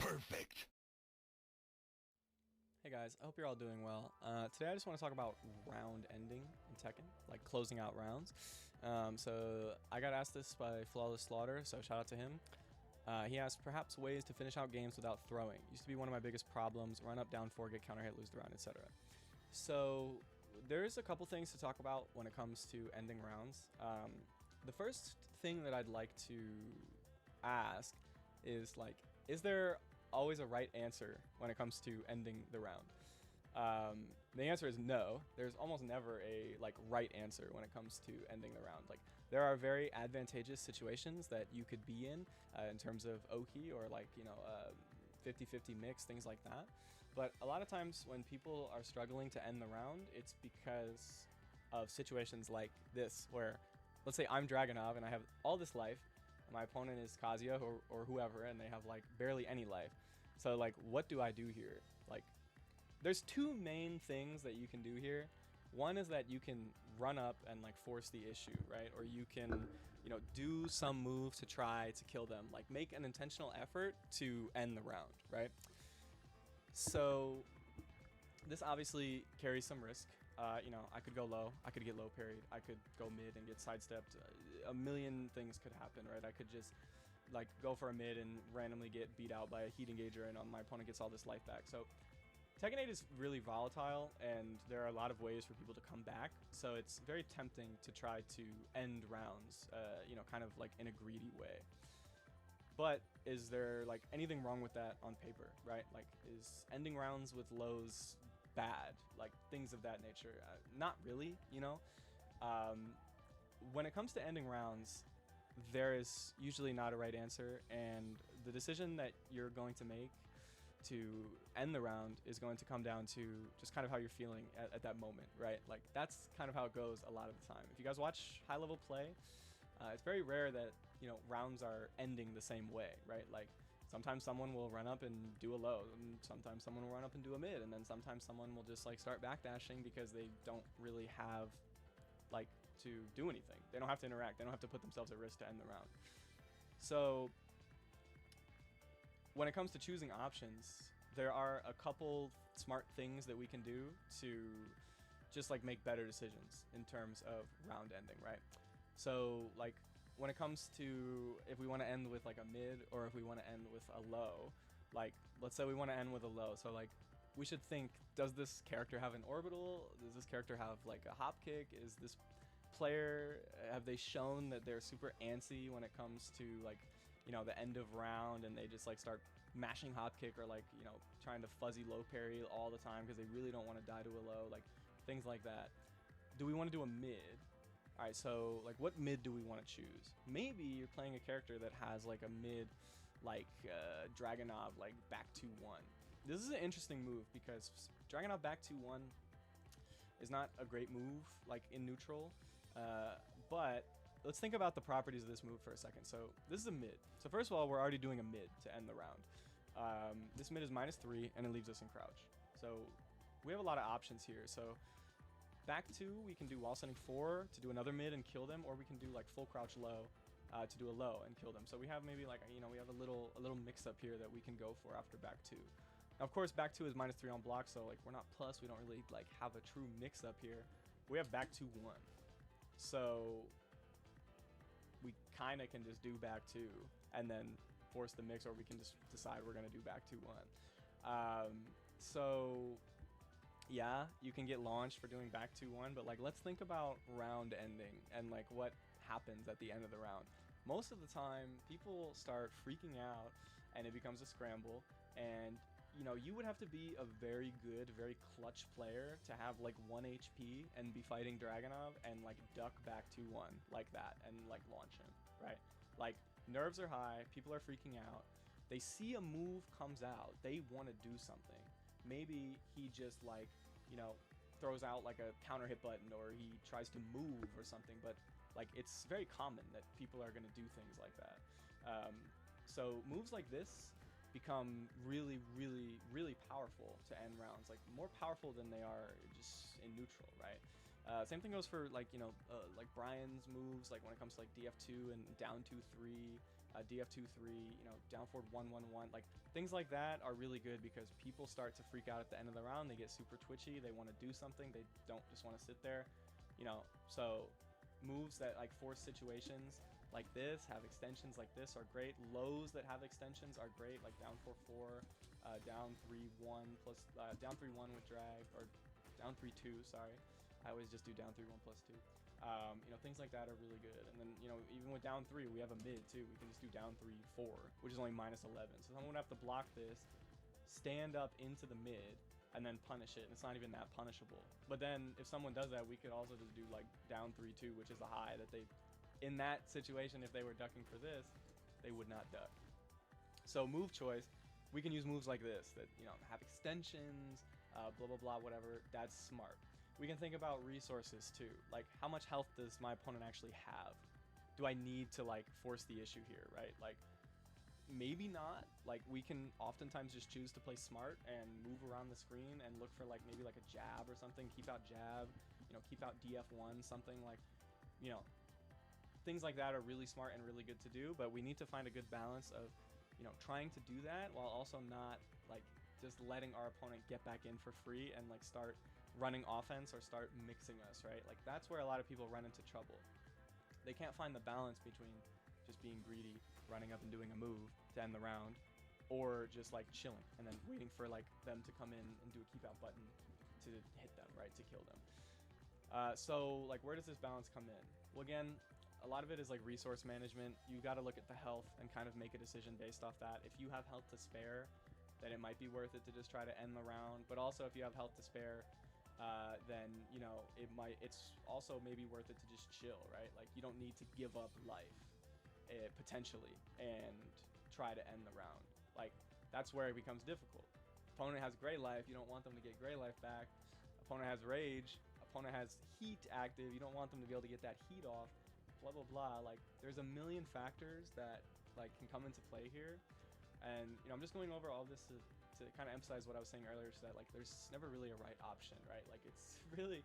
Perfect. Hey guys, I hope you're all doing well. Today I just want to talk about round ending in Tekken, like closing out rounds. So I got asked this by Flawless Slaughter, so shout out to him. He asked perhaps ways to finish out games without throwing. Used to be one of my biggest problems. Run up, down 4, get counter hit, lose the round, etc. So there's a couple things to talk about when it comes to ending rounds. The first thing that I'd like to ask is like, is there always a right answer when it comes to ending the round? The answer is no. There's almost never a right answer when it comes to ending the round. Like, there are very advantageous situations that you could be in terms of Oki or 50-50 mix, things like that. But a lot of times when people are struggling to end the round, it's because of situations like this, where let's say I'm Dragonov and I have all this life, and my opponent is Kazuya or whoever, and they have barely any life. So what do I do here? There's two main things that you can do here. One is that you can run up and force the issue, right? Or you can, do some move to try to kill them, make an intentional effort to end the round, right? So this obviously carries some risk. I could go low, I could get low parried, I could go mid and get sidestepped. A million things could happen, right? I could just go for a mid and randomly get beat out by a heat engager, and my opponent gets all this life back. So Tekken 8 is really volatile, and there are a lot of ways for people to come back. So it's very tempting to try to end rounds, kind of in a greedy way. But is there anything wrong with that on paper, right? Is ending rounds with lows bad? Things of that nature? Not really, When it comes to ending rounds, there is usually not a right answer, and the decision that you're going to make to end the round is going to come down to just kind of how you're feeling at that moment, right? That's kind of how it goes a lot of the time. If you guys watch high level play, it's very rare that rounds are ending the same way, right? Sometimes someone will run up and do a low, and sometimes someone will run up and do a mid, and then sometimes someone will just start backdashing because they don't really have to do anything. They don't have to interact. They don't have to put themselves at risk to end the round. So when it comes to choosing options, there are a couple smart things that we can do to just make better decisions in terms of round ending, right? So when it comes to if we want to end with a mid or if we want to end with a low, let's say we want to end with a low. So we should think, does this character have an orbital? Does this character have a hop kick? Is this player, have they shown that they're super antsy when it comes to the end of round, and they just start mashing hop kick or trying to fuzzy low parry all the time because they really don't want to die to a low, things like that. Do we want to do a mid? All right, so what mid do we want to choose? Maybe you're playing a character that has a mid Dragonov back 2-1. This is an interesting move because Dragonov back 2-1 is not a great move in neutral, but let's think about the properties of this move for a second. So this is a mid. So first of all, we're already doing a mid to end the round. This mid is -3, and it leaves us in crouch. So we have a lot of options here. So back 2, we can do wall sending 4 to do another mid and kill them, or we can do full crouch low to do a low and kill them. So we have maybe we have a little mix up here that we can go for after back 2. Now, of course, back 2 is -3 on block, so we're not plus. We don't really have a true mix up here. We have back 2-1. So we kind of can just do back 2 and then force the mix, or we can just decide we're going to do back 2-1. So yeah, you can get launched for doing back 2-1, but let's think about round ending and what happens at the end of the round. Most of the time, people start freaking out and it becomes a scramble, and you would have to be a very good, very clutch player to have 1 HP and be fighting Dragonov and duck back 2-1 like that and launch him, right? Nerves are high, people are freaking out. They see a move comes out, they want to do something. Maybe he just throws out a counter hit button, or he tries to move or something, but it's very common that people are going to do things like that. So moves like this become really, really, really powerful to end rounds, more powerful than they are just in neutral, right? Same thing goes for Brian's moves, when it comes to DF2 and down 2-3, DF 2-3, down forward 1-1-1, like things like that are really good because people start to freak out at the end of the round. They get super twitchy. They want to do something. They don't just want to sit there, So moves that like force situations like this, have extensions like this are great. Lows that have extensions are great, like down 4-4, down 3-1 plus down 3-1 with drag, or down 3-2. Sorry, I always just do down 3-1 plus 2. Things like that are really good. And then, even with down 3, we have a mid too. We can just do down 3-4, which is only -11. So someone would have to block this, stand up into the mid, and then punish it. And it's not even that punishable. But then if someone does that, we could also just do like down 3-2, which is a high that they, in that situation, if they were ducking for this, they would not duck. So move choice, we can use moves like this that, have extensions, blah, blah, blah, whatever. That's smart. We can think about resources too. Like, how much health does my opponent actually have? Do I need to like force the issue here, right? Like, maybe not. Like, we can oftentimes just choose to play smart and move around the screen and look for like maybe like a jab or something. Keep out jab, keep out DF1, something like, things like that are really smart and really good to do. But we need to find a good balance of, trying to do that while also not like just letting our opponent get back in for free and like start running offense or start mixing us, right? Like, that's where a lot of people run into trouble. They can't find the balance between just being greedy, running up and doing a move to end the round, or just like chilling and then waiting for like them to come in and do a keep out button to hit them, right? To kill them. So like, where does this balance come in? Well, again, a lot of it is like resource management. You got to look at the health and kind of make a decision based off that. If you have health to spare, then it might be worth it to just try to end the round. But also, if you have health to spare, then it's also maybe worth it to just chill, right? Like, you don't need to give up life potentially and try to end the round. Like, that's where it becomes difficult. Opponent has gray life, you don't want them to get gray life back. Opponent has rage, opponent has heat active, you don't want them to be able to get that heat off, blah blah blah. Like, there's a million factors that like can come into play here. And I'm just going over all this to kind of emphasize what I was saying earlier, so that like there's never really a right option, right? Like, it's really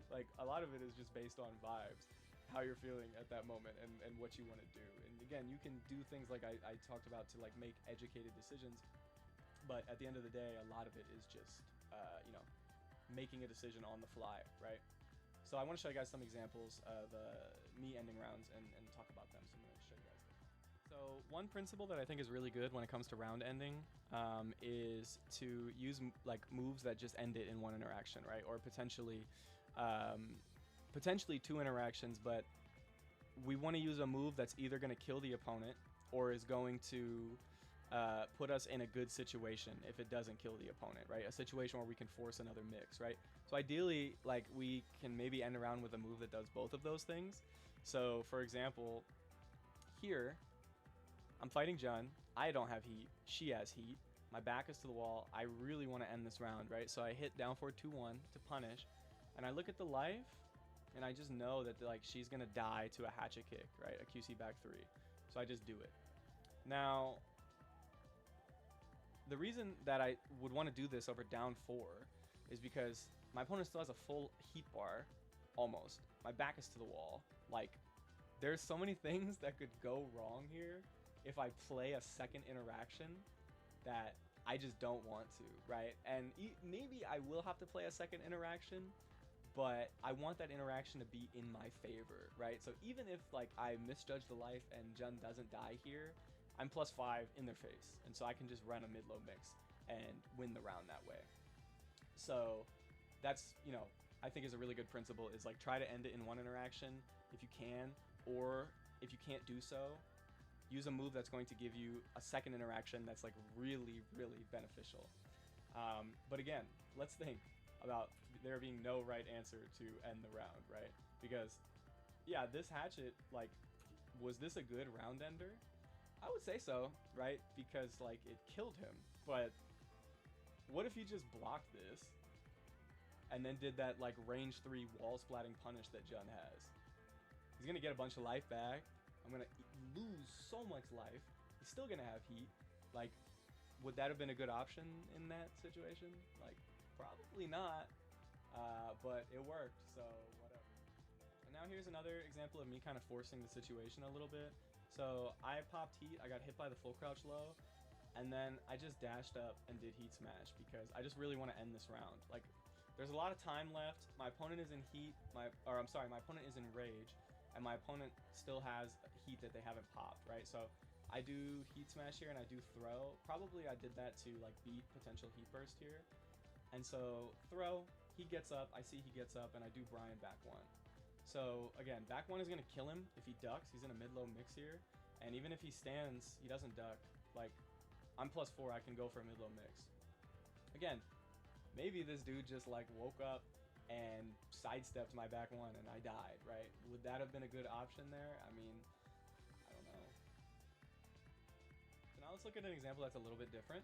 like a lot of it is just based on vibes, how you're feeling at that moment, and what you want to do. And again, you can do things like I talked about to like make educated decisions, but at the end of the day, a lot of it is just making a decision on the fly, right? So I want to show you guys some examples of me ending rounds and talk about them. So I'm going to show you guys. So one principle that I think is really good when it comes to round ending is to use like moves that just end it in one interaction, right? Or potentially 2 interactions, but we want to use a move that's either going to kill the opponent or is going to put us in a good situation if it doesn't kill the opponent, right? A situation where we can force another mix, right? So ideally, like, we can maybe end around with a move that does both of those things. So for example, here, I'm fighting Jun. I don't have heat. She has heat. My back is to the wall. I really want to end this round, right? So I hit down forward 2-1 to punish, and I look at the life, and I just know that like she's gonna die to a hatchet kick, right? A QC back 3. So I just do it. Now, the reason that I would want to do this over down 4 is because my opponent still has a full heat bar, almost. My back is to the wall. Like, there's so many things that could go wrong here if I play a second interaction that I just don't want to, right? And maybe I will have to play a second interaction, but I want that interaction to be in my favor, right? So even if like I misjudge the life and Jun doesn't die here, I'm +5 in their face, and so I can just run a mid-low mix and win the round that way. So that's, I think is a really good principle, is like try to end it in one interaction if you can, or if you can't do so, use a move that's going to give you a second interaction that's like really, really beneficial. But again, let's think about there being no right answer to end the round, right? Because yeah, this hatchet, like, was this a good round ender? I would say so, right? Because like it killed him. But what if he just blocked this and then did that like range 3 wall splatting punish that Jun has? He's gonna get a bunch of life back. I'm gonna lose so much life. He's still gonna have heat. Like, would that have been a good option in that situation? Like, probably not. But it worked, so whatever. And now here's another example of me kind of forcing the situation a little bit. So I popped heat. I got hit by the full crouch low, and then I just dashed up and did heat smash because I just really want to end this round. Like, there's a lot of time left. My opponent is in heat. My opponent is in rage, and my opponent still has heat that they haven't popped, right? So I do heat smash here and I do throw. Probably I did that to like beat potential heat burst here. And so throw, he gets up. I see he gets up, and I do Brian back one. So again, back one is gonna kill him if he ducks. He's in a mid-low mix here, and even if he stands, he doesn't duck. Like, I'm +4, I can go for a mid-low mix. Again, maybe this dude just like woke up and sidestepped my back one and I died, right? Would that have been a good option there? I mean, I don't know. So now let's look at an example that's a little bit different.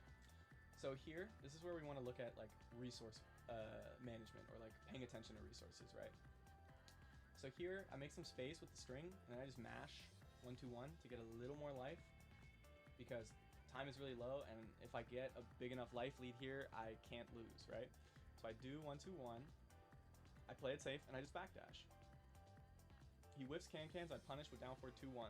So here, this is where we want to look at like resource management, or like paying attention to resources, right? So here, I make some space with the string, and then I just mash 1-2-1 to get a little more life, because time is really low, and if I get a big enough life lead here, I can't lose, right? So I do 1-2-1, I play it safe, and I just backdash. He whiffs can-cans, I punish with down 4-2-1.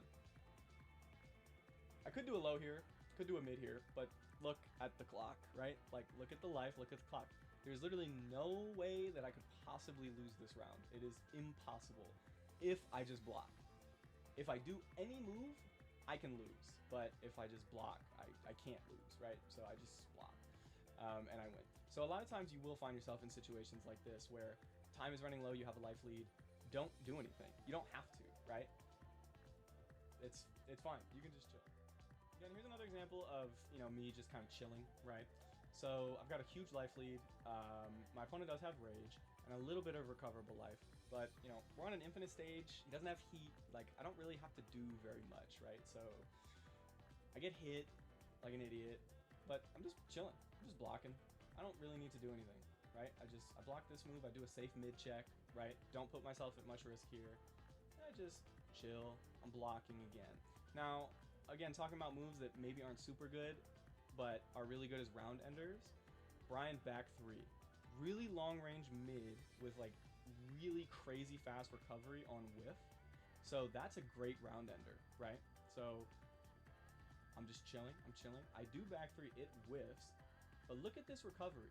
I could do a low here, could do a mid here, but look at the clock, right? Like, look at the life, look at the clock. There's literally no way that I could possibly lose this round. It is impossible if I just block. If I do any move, I can lose. But if I just block, I can't lose, right? So I just block, and I win. So a lot of times you will find yourself in situations like this where time is running low, you have a life lead. Don't do anything. You don't have to, right? It's fine. You can just chill. Again, here's another example of, you know, me just kind of chilling, right? So I've got a huge life lead. My opponent does have rage and a little bit of recoverable life, but you know, we're on an infinite stage. He doesn't have heat. Like, I don't really have to do very much, right? So I get hit like an idiot, but I'm just chilling. I'm just blocking. I don't really need to do anything, right? I block this move. I do a safe mid check, right? Don't put myself at much risk here. I just chill. I'm blocking again. Now, again, talking about moves that maybe aren't super good, but are really good as round enders. Brian back 3. Really long range mid with like really crazy fast recovery on whiff. So that's a great round ender, right? So I'm just chilling. I'm chilling. I do back 3. It whiffs. But look at this recovery.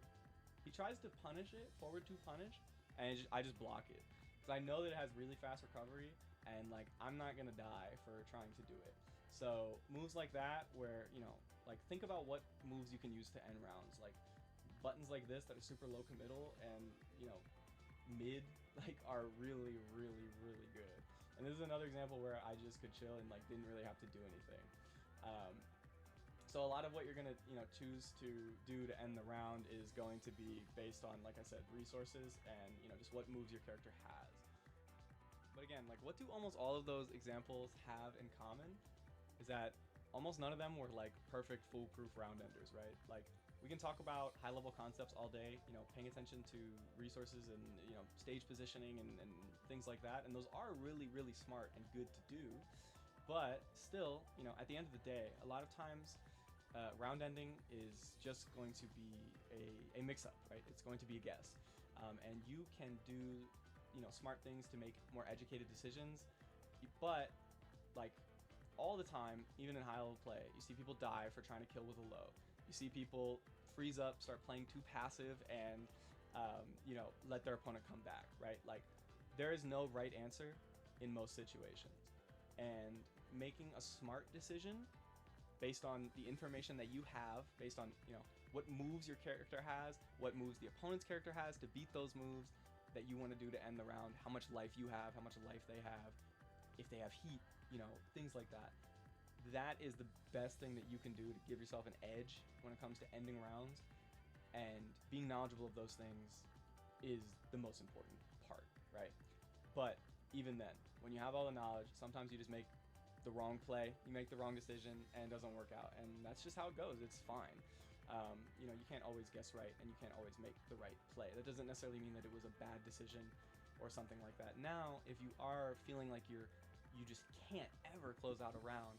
He tries to punish it, forward 2 punish, and I just block it. Because I know that it has really fast recovery, and like, I'm not going to die for trying to do it. So moves like that, where, you know, like, think about what moves you can use to end rounds. Like buttons like this that are super low committal and, you know, mid, like, are really, really, really good. And this is another example where I just could chill and like didn't really have to do anything. So a lot of what you're gonna, you know, choose to do to end the round is going to be based on, like I said, resources and, you know, just what moves your character has. But again, like, what do almost all of those examples have in common is that almost none of them were like perfect foolproof round enders, right? Like, we can talk about high level concepts all day, you know, paying attention to resources and, you know, stage positioning and things like that. And those are really, really smart and good to do. But still, you know, at the end of the day, a lot of times round ending is just going to be a mix-up, right? It's going to be a guess. And you can do, you know, smart things to make more educated decisions. But, like, all the time, even in high-level play, you see people die for trying to kill with a low. You see people freeze up, start playing too passive, and, you know, let their opponent come back, right? Like, there is no right answer in most situations. And making a smart decision based on the information that you have, based on, you know, what moves your character has, what moves the opponent's character has to beat those moves that you want to do to end the round, how much life you have, how much life they have, if they have heat, you know, things like that. That is the best thing that you can do to give yourself an edge when it comes to ending rounds, and being knowledgeable of those things is the most important part, right? But even then, when you have all the knowledge, sometimes you just make the wrong play, you make the wrong decision, and it doesn't work out, and that's just how it goes. It's fine. You know, you can't always guess right, and you can't always make the right play. That doesn't necessarily mean that it was a bad decision or something like that. Now, if you are feeling like you just can't ever close out a round,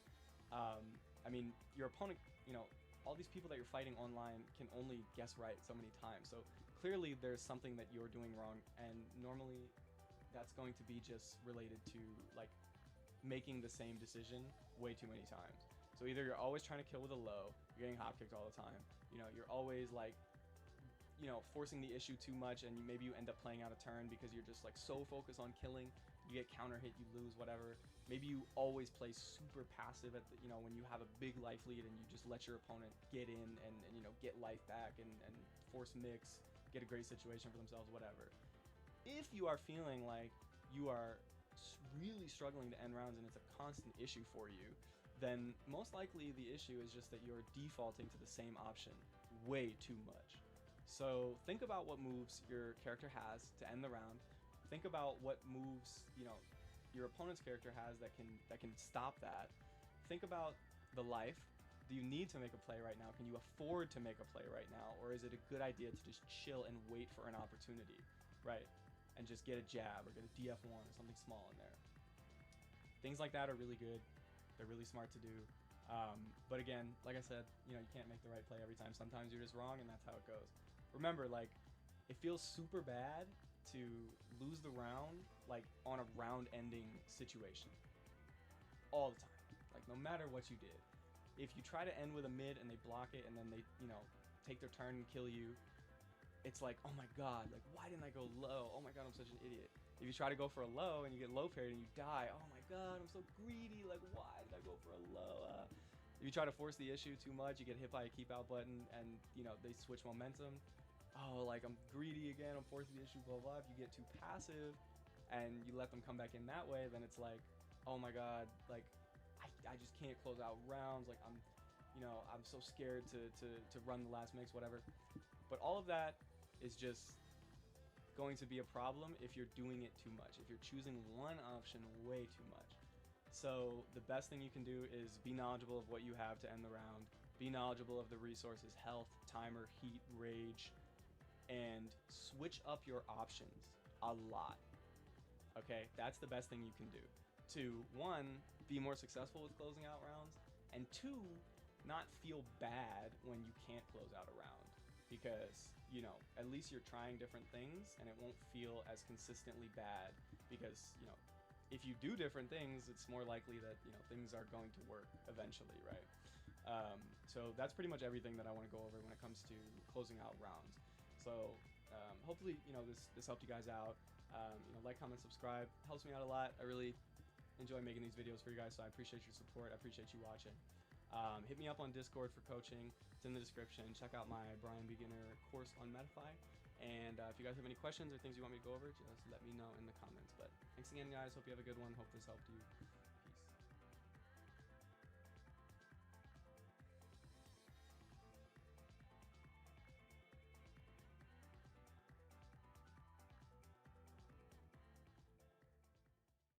I mean, your opponent, you know, all these people that you're fighting online can only guess right so many times. So clearly there's something that you're doing wrong, and normally that's going to be just related to like making the same decision way too many times. So either you're always trying to kill with a low, you're getting hop kicked all the time. You know, you're always like, you know, forcing the issue too much, and maybe you end up playing out a turn because you're just like so focused on killing. You get counter hit, you lose, whatever. Maybe you always play super passive at the, you know, when you have a big life lead and you just let your opponent get in and you know, get life back and force mix, get a great situation for themselves, whatever. If you are feeling like you are really struggling to end rounds and it's a constant issue for you, then most likely the issue is just that you're defaulting to the same option way too much. So think about what moves your character has to end the round. Think about what moves, you know, your opponent's character has that can stop that. Think about the life. Do you need to make a play right now? Can you afford to make a play right now? Or is it a good idea to just chill and wait for an opportunity, right? And just get a jab or get a DF1 or something small in there. Things like that are really good. They're really smart to do. But again, like I said, you know, you can't make the right play every time. Sometimes you're just wrong, and that's how it goes. Remember, like, it feels super bad to lose the round, like, on a round-ending situation. All the time. Like, no matter what you did. If you try to end with a mid and they block it and then they, you know, take their turn and kill you, it's like, oh my god, like, why didn't I go low? Oh my god, I'm such an idiot. If you try to go for a low and you get low parried and you die, oh my god, I'm so greedy, like, why did I go for a low? If you try to force the issue too much, you get hit by a keep out button and, you know, they switch momentum. Oh, like, I'm greedy again, I'm forcing the issue, blah, blah. If you get too passive and you let them come back in that way, then it's like, oh my god, like, I just can't close out rounds, like, I'm, you know, I'm so scared to run the last mix, whatever. But all of that is just going to be a problem if you're doing it too much, if you're choosing one option way too much. So the best thing you can do is be knowledgeable of what you have to end the round, be knowledgeable of the resources, health, timer, heat, rage, and switch up your options a lot. Okay, that's the best thing you can do to, one, be more successful with closing out rounds, and two, not feel bad when you can't close out a round, because, you know, at least you're trying different things and it won't feel as consistently bad, because, you know, if you do different things, it's more likely that, you know, things are going to work eventually, right? So that's pretty much everything that I want to go over when it comes to closing out rounds. So hopefully, you know, this helped you guys out. You know, like, comment, subscribe, helps me out a lot. I really enjoy making these videos for you guys, so I appreciate your support. I appreciate you watching. Hit me up on Discord for coaching. It's in the description. Check out my Brian Beginner course on Medify. And if you guys have any questions or things you want me to go over, just let me know in the comments. But thanks again, guys. Hope you have a good one. Hope this helped you.